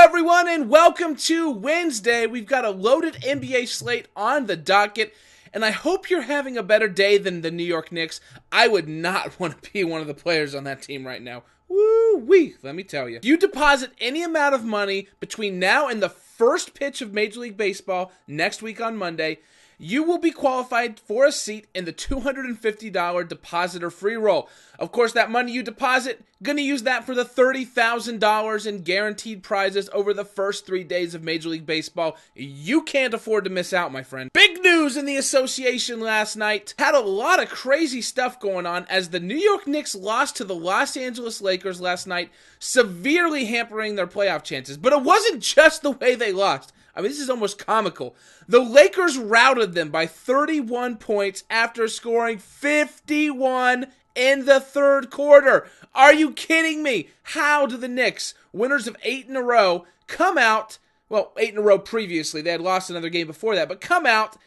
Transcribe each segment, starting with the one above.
everyone, and welcome to Wednesday. We've got a loaded NBA slate on the docket, and I hope you're having a better day than the New York Knicks. I would not want to be one of the players on that team right now. Woo-wee, let me tell you. If you deposit any amount of money between now and the first pitch of Major League Baseball next week on Monday, you will be qualified for a seat in the $250 depositor free roll. Of course, that money you deposit, going to use that for the $30,000 in guaranteed prizes over the first 3 days of Major League Baseball. You can't afford to miss out, my friend. Big news in the association last night. Had a lot of crazy stuff going on as the New York Knicks lost to the Los Angeles Lakers last night, severely hampering their playoff chances. But it wasn't just the way they lost. I mean, this is almost comical. The Lakers routed them by 31 points after scoring 51 in the third quarter. Are you kidding me? How do the Knicks, winners of 8 in a row, come out, well, 8 in a row previously, they had lost another game before that, but come out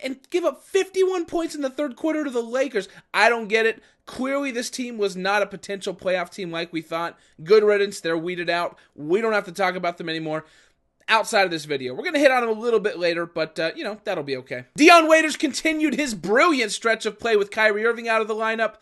and give up 51 points in the third quarter to the Lakers? I don't get it. Clearly, this team was not a potential playoff team like we thought. Good riddance. They're weeded out. We don't have to talk about them anymore outside of this video. We're going to hit on them a little bit later, but, that'll be okay. Dion Waiters continued his brilliant stretch of play with Kyrie Irving out of the lineup,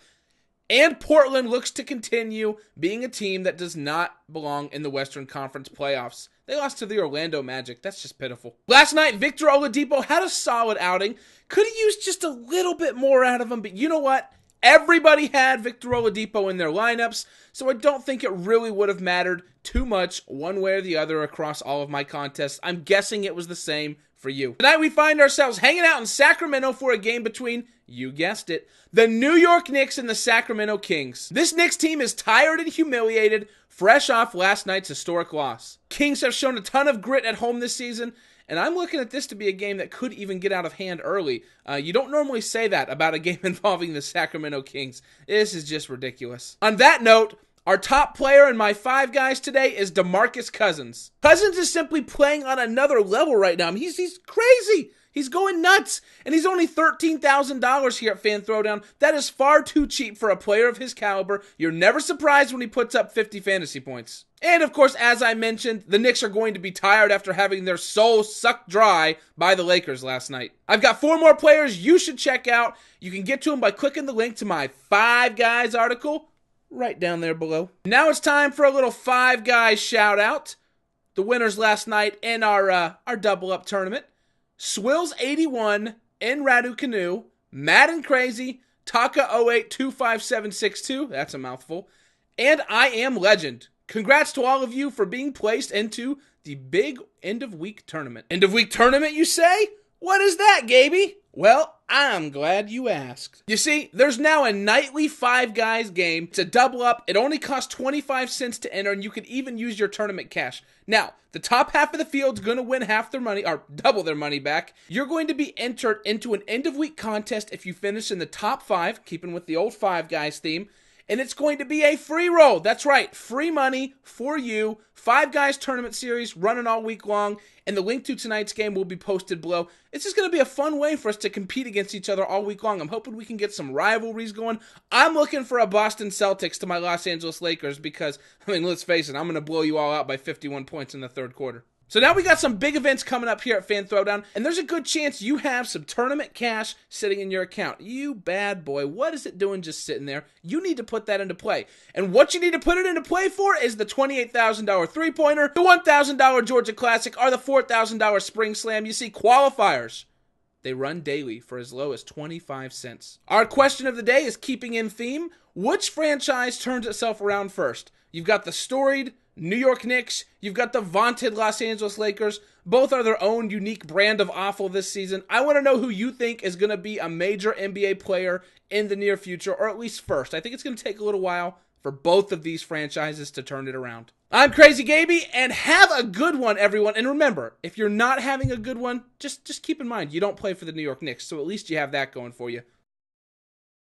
and Portland looks to continue being a team that does not belong in the Western Conference playoffs. They lost to the Orlando Magic. That's just pitiful. Last night, Victor Oladipo had a solid outing. Could have used just a little bit more out of him, but you know what? Everybody had Victor Oladipo in their lineups, so I don't think it really would have mattered too much one way or the other across all of my contests. I'm guessing it was the same for you. Tonight we find ourselves hanging out in Sacramento for a game between, you guessed it, the New York Knicks and the Sacramento Kings. This Knicks team is tired and humiliated, fresh off last night's historic loss. Kings have shown a ton of grit at home this season, and I'm looking at this to be a game that could even get out of hand early. You don't normally say that about a game involving the Sacramento Kings. This is just ridiculous. On that note, our top player in my 5 guys today is DeMarcus Cousins. Cousins is simply playing on another level right now. I mean, he's crazy. He's going nuts. And he's only $13,000 here at FanThrowdown. That is far too cheap for a player of his caliber. You're never surprised when he puts up 50 fantasy points. And of course, as I mentioned, the Knicks are going to be tired after having their soul sucked dry by the Lakers last night. I've got 4 more players you should check out. You can get to them by clicking the link to my 5 guys article right down there below. Now it's time for a little 5 guys shout out. The winners last night in our double up tournament: Swills81, in Radu Canoe, Madden Crazy, Taka08-25762, that's a mouthful, and I Am Legend. Congrats to all of you for being placed into the big end-of-week tournament. End-of-week tournament, you say? What is that, Gaby? Well, I'm glad you asked. You see, there's now a nightly 5 guys game. It's a double up. It only costs 25 cents to enter, and you can even use your tournament cash. Now, the top half of the field's going to win half their money, or double their money back. You're going to be entered into an end-of-week contest if you finish in the top 5, keeping with the old 5 guys theme. And it's going to be a free roll. That's right, free money for you. 5 guys tournament series running all week long. And the link to tonight's game will be posted below. It's just going to be a fun way for us to compete against each other all week long. I'm hoping we can get some rivalries going. I'm looking for a Boston Celtics to my Los Angeles Lakers because, I mean, let's face it, I'm going to blow you all out by 51 points in the third quarter. So now we got some big events coming up here at FanThrowdown, and there's a good chance you have some tournament cash sitting in your account. You bad boy, what is it doing just sitting there? You need to put that into play. And what you need to put it into play for is the $28,000 three-pointer, the $1,000 Georgia Classic, or the $4,000 Spring Slam. You see, qualifiers, they run daily for as low as 25 cents. Our question of the day is, keeping in theme, which franchise turns itself around first? You've got the storied New York Knicks, you've got the vaunted Los Angeles Lakers. Both are their own unique brand of awful this season. I want to know who you think is going to be a major NBA player in the near future, or at least first. I think it's going to take a little while for both of these franchises to turn it around. I'm Crazy Gaby, and have a good one, everyone. And remember, if you're not having a good one, just keep in mind, you don't play for the New York Knicks, so at least you have that going for you.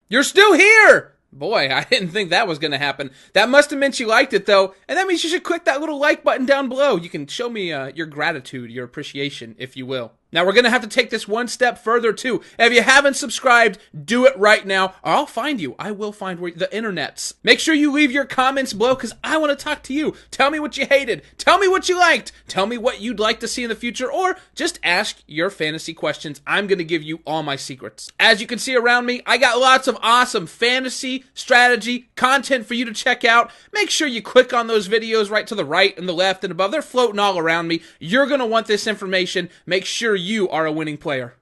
You're still here! Boy, I didn't think that was going to happen. That must have meant you liked it, though. And that means you should click that little like button down below. You can show me your gratitude, your appreciation, if you will. Now, we're going to have to take this one step further, too. If you haven't subscribed, do it right now, or I'll find you. I will find the internets. Make sure you leave your comments below, because I want to talk to you. Tell me what you hated. Tell me what you liked. Tell me what you'd like to see in the future, or just ask your fantasy questions. I'm going to give you all my secrets. As you can see around me, I got lots of awesome fantasy, strategy, content for you to check out. Make sure you click on those videos right to the right and the left and above. They're floating all around me. You're going to want this information. Make sure you are a winning player.